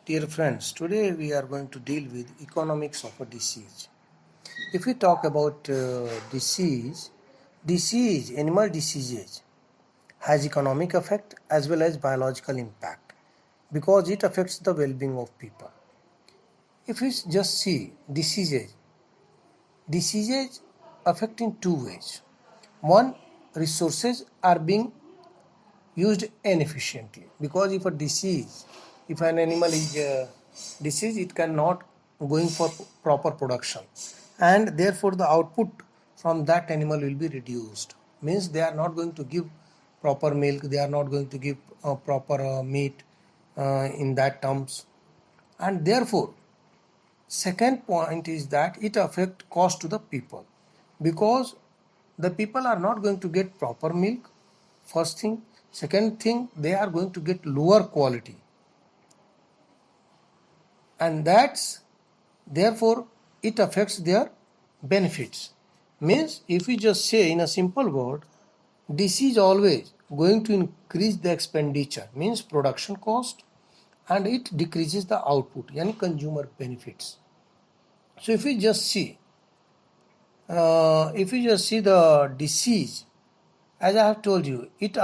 Dear friends, today we are going to deal with economics of a disease. If we talk about animal diseases, has economic effect as well as biological impact because it affects the well-being of people. If we just see diseases affect in two ways. One, resources are being used inefficiently because if an animal is diseased, it cannot going for proper production, and therefore the output from that animal will be reduced. Means they are not going to give proper milk, they are not going to give proper meat in that terms, and therefore second point is that it affect cost to the people because the people are not going to get proper milk. First thing. Second thing, they are going to get lower quality, and that's therefore it affects their benefits. Means if we just say in a simple word, this is always going to increase the expenditure, means production cost, and it decreases the output, yani consumer benefits. So if we just see the disease, as I have told you, it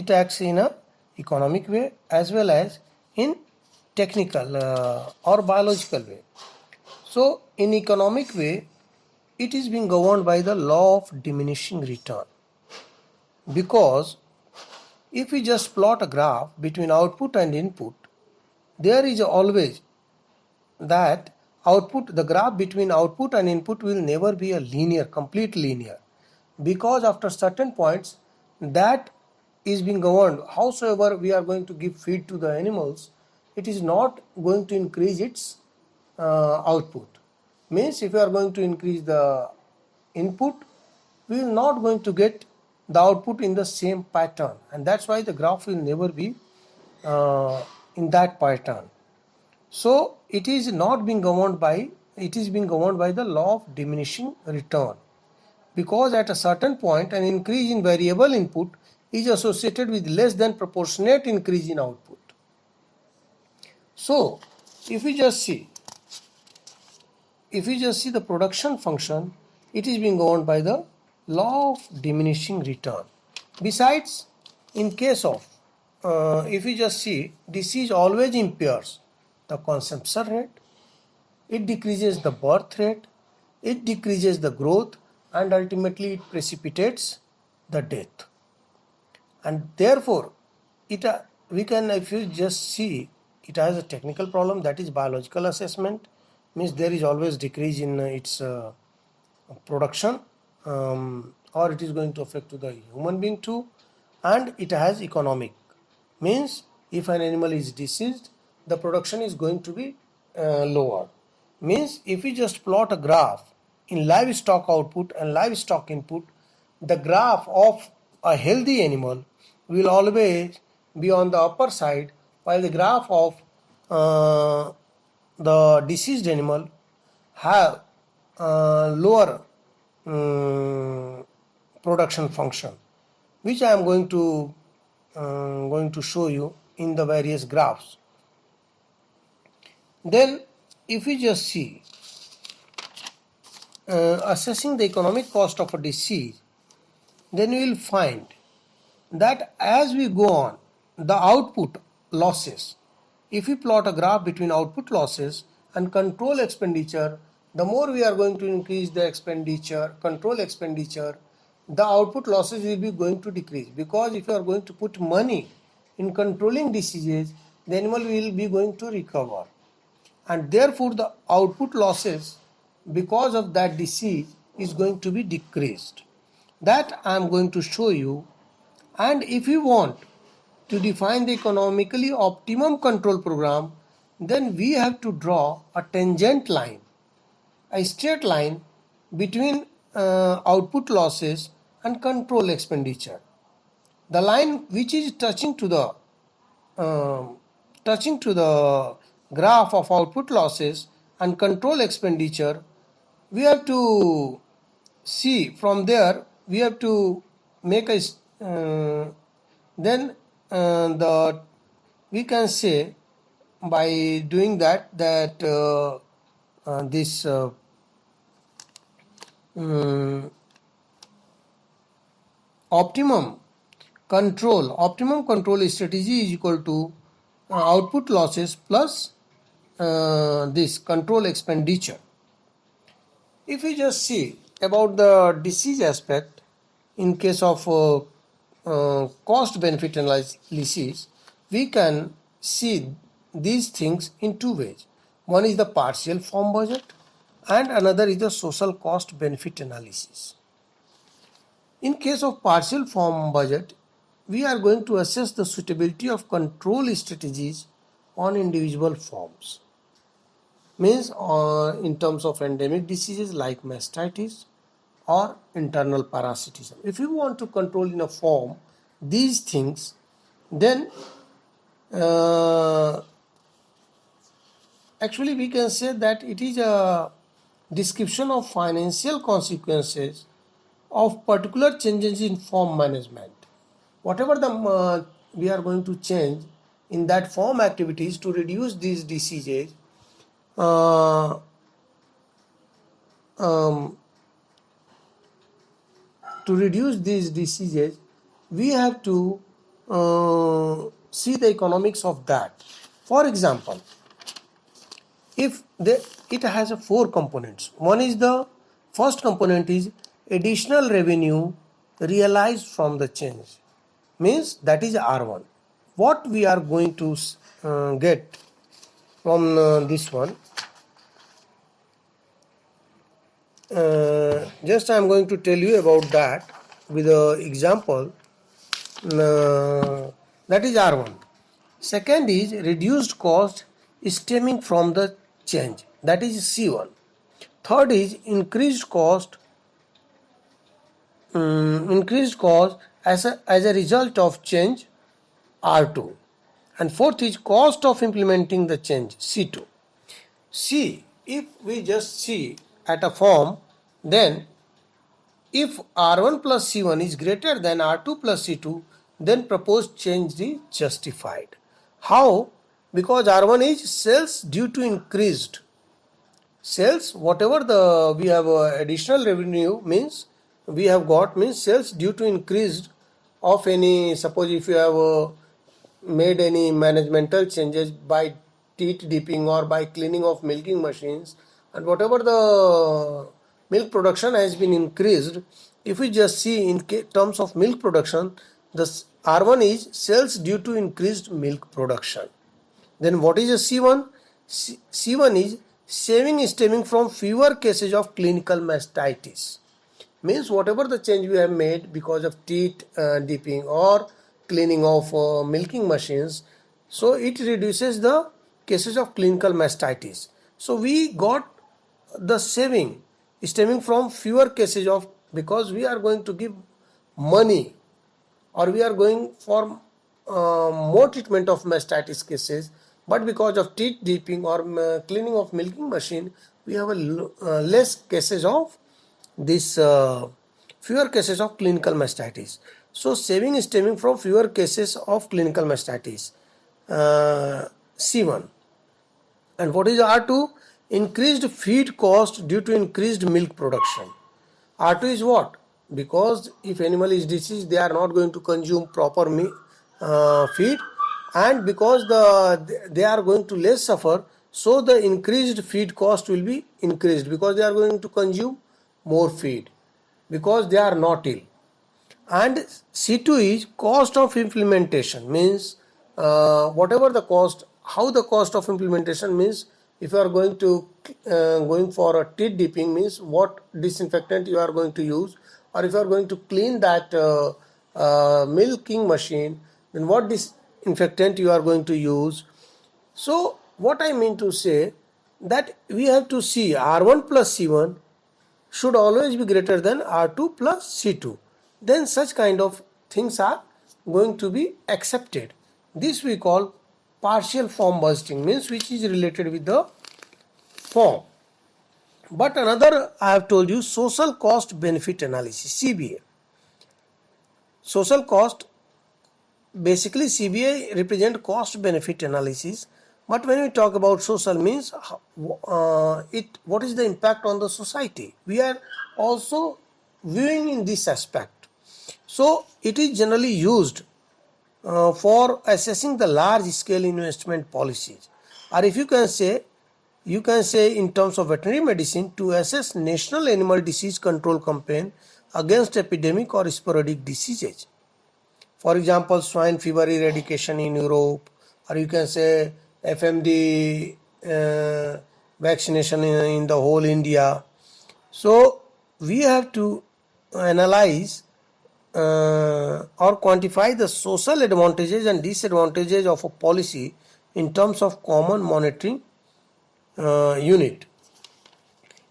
acts in a economic way as well as in technical or biological way. So in economic way, it is being governed by the law of diminishing return, because if we just plot a graph between output and input, there is always that the graph between output and input will never be a complete linear, because after certain points that is being governed. Howsoever we are going to give feed to the animals, it is not going to increase its output. Means if we are going to increase the input, we will not going to get the output in the same pattern, and that's why the graph will never be in that pattern. So it is being governed by the law of diminishing return, because at a certain point an increase in variable input is associated with less than proportionate increase in output. So if we just see the production function, it is being governed by the law of diminishing return. Besides, in case of if we just see, disease always impairs the consumption rate, it decreases the birth rate, it decreases the growth, and ultimately it precipitates the death. And therefore if you just see, it has a technical problem, that is biological assessment. Means there is always decrease in its production, or it is going to affect to the human being too. And it has economic, means if an animal is diseased, the production is going to be lower. Means if we just plot a graph in livestock output and livestock input, the graph of a healthy animal will always be on the upper side, while the graph of the diseased animal have lower production function, which I am going to show you in the various graphs. Then if we just see assessing the economic cost of a disease, then we will find that as we go on, the output losses, if we plot a graph between output losses and control expenditure, the more we are going to increase the control expenditure, the output losses will be going to decrease, because if you are going to put money in controlling diseases, the animal will be going to recover, and therefore the output losses because of that disease is going to be decreased. That I am going to show you. And if you want to define the economically optimum control program, then we have to draw a tangent line, a straight line between output losses and control expenditure. The line which is touching to the graph of output losses and control expenditure, we have to see from there, we have to make a we can say by doing that this mm, optimum control strategy is equal to output losses plus this control expenditure. If we just see about the disease aspect in case of cost benefit analysis, we can see these things in two ways. One is the partial form budget and another is the social cost benefit analysis. In case of partial form budget, we are going to assess the suitability of control strategies on individual forms. Means in terms of endemic diseases like mastitis or internal parasitism. If you want to control in a form these things, then actually we can say that it is a description of financial consequences of particular changes in form management. Whatever the we are going to change in that form activities to reduce these diseases, to reduce these diseases, we have to see the economics of that. For example, if it has four components. One is the first component is additional revenue realized from the change, means that is R1. What we are going to get from this one, just I am going to tell you about that with an example. That is R1. Second is reduced cost stemming from the change, that is C1. Third is increased cost as a result of change, R2. And fourth is cost of implementing the change, C2. See, if we just see at a form, then if R1 plus C1 is greater than R2 plus C2, then proposed change is justified. How? Because R1 is sales due to increased sales, whatever the we have additional revenue means we have got, means sales due to increased of any, suppose if you have made any managemental changes by teat dipping or by cleaning of milking machines, and whatever the milk production has been increased. If we just see in terms of milk production, the R1 is sales due to increased milk production. Then what is a C1? C1 is saving stemming from fewer cases of clinical mastitis. Means whatever the change we have made because of teat dipping or cleaning of milking machines, so it reduces the cases of clinical mastitis. So we got the saving stemming from fewer cases of, because we are going to give money or we are going for more treatment of mastitis cases, but because of teat dipping or cleaning of milking machine, we have less cases of this fewer cases of clinical mastitis. So saving is stemming from fewer cases of clinical mastitis, C1. And what is R2? Increased feed cost due to increased milk production. R2 is what? Because if animal is diseased, they are not going to consume proper feed, and because they are going to less suffer, so the increased feed cost will be increased because they are going to consume more feed because they are not ill. And C2 is cost of implementation, means whatever the cost, how the cost of implementation means, if you are going to going for a teat dipping, means what disinfectant you are going to use, or if you are going to clean that milking machine, then what disinfectant you are going to use. So what I mean to say, that we have to see R1 plus C1 should always be greater than R2 plus C2. Then such kind of things are going to be accepted. This we call partial form budgeting, means which is related with the form. But another, I have told you, social cost benefit analysis, CBA. Social cost, basically CBA represent cost benefit analysis, But when we talk about social means, what is the impact on the society? We are also viewing in this aspect. So it is generally used for assessing the large scale investment policies, or if you can say in terms of veterinary medicine, to assess national animal disease control campaign against epidemic or sporadic diseases. For example, swine fever eradication in Europe, or you can say FMD vaccination in the whole India. So we have to analyze or quantify the social advantages and disadvantages of a policy in terms of common monitoring unit.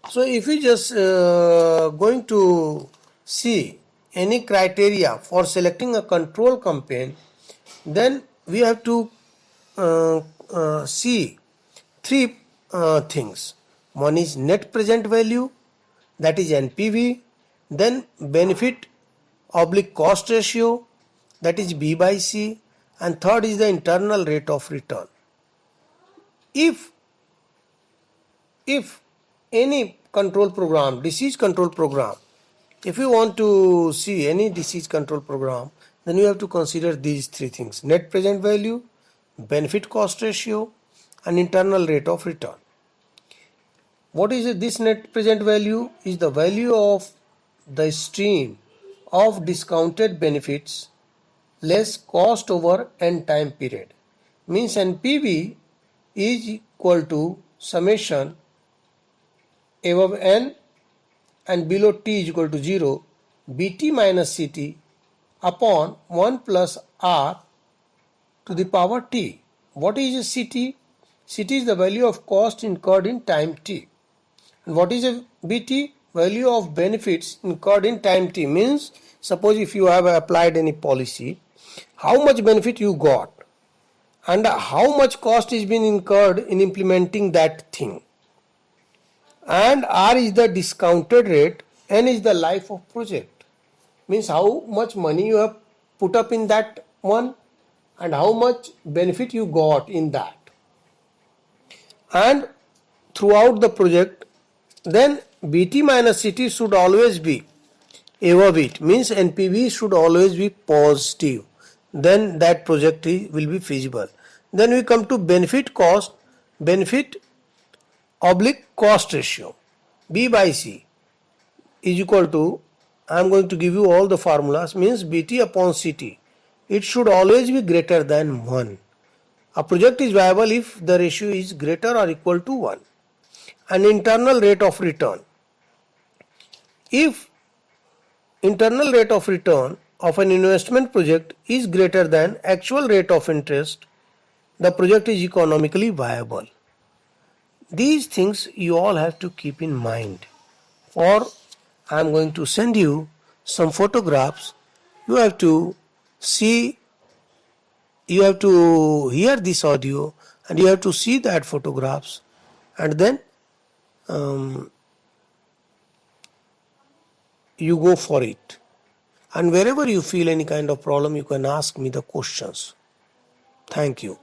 So if we just going to see any criteria for selecting a control campaign, then we have to see three things. One is net present value, that is NPV, then benefit oblique cost ratio, that is B by C, and third is the internal rate of return. If any control program, disease control program, if you want to see any disease control program, then you have to consider these three things: net present value, benefit cost ratio, and internal rate of return. What is this net present value? Is the value of the stream of discounted benefits less cost over n time period. Means NPV is equal to summation above n and below t is equal to 0, bt minus ct upon 1 plus r to the power t. What is ct? Ct is the value of cost incurred in time t. And what is a bt? Value of benefits incurred in time t. Means suppose if you have applied any policy, how much benefit you got and how much cost is being incurred in implementing that thing. And R is the discounted rate, N is the life of project. Means how much money you have put up in that one and how much benefit you got in that. And throughout the project, then BT minus CT should always be above it. Means NPV should always be positive. Then that project will be feasible. Then we come to benefit cost, benefit oblique cost ratio, B by C is equal to, I am going to give you all the formulas, means BT upon CT. It should always be greater than 1. A project is viable if the ratio is greater or equal to 1. And internal rate of return. If internal rate of return of an investment project is greater than actual rate of interest, the project is economically viable. These things you all have to keep in mind. For I am going to send you some photographs. You have to see, you have to hear this audio and you have to see that photographs, and then you go for it. And wherever you feel any kind of problem, you can ask me the questions. Thank you.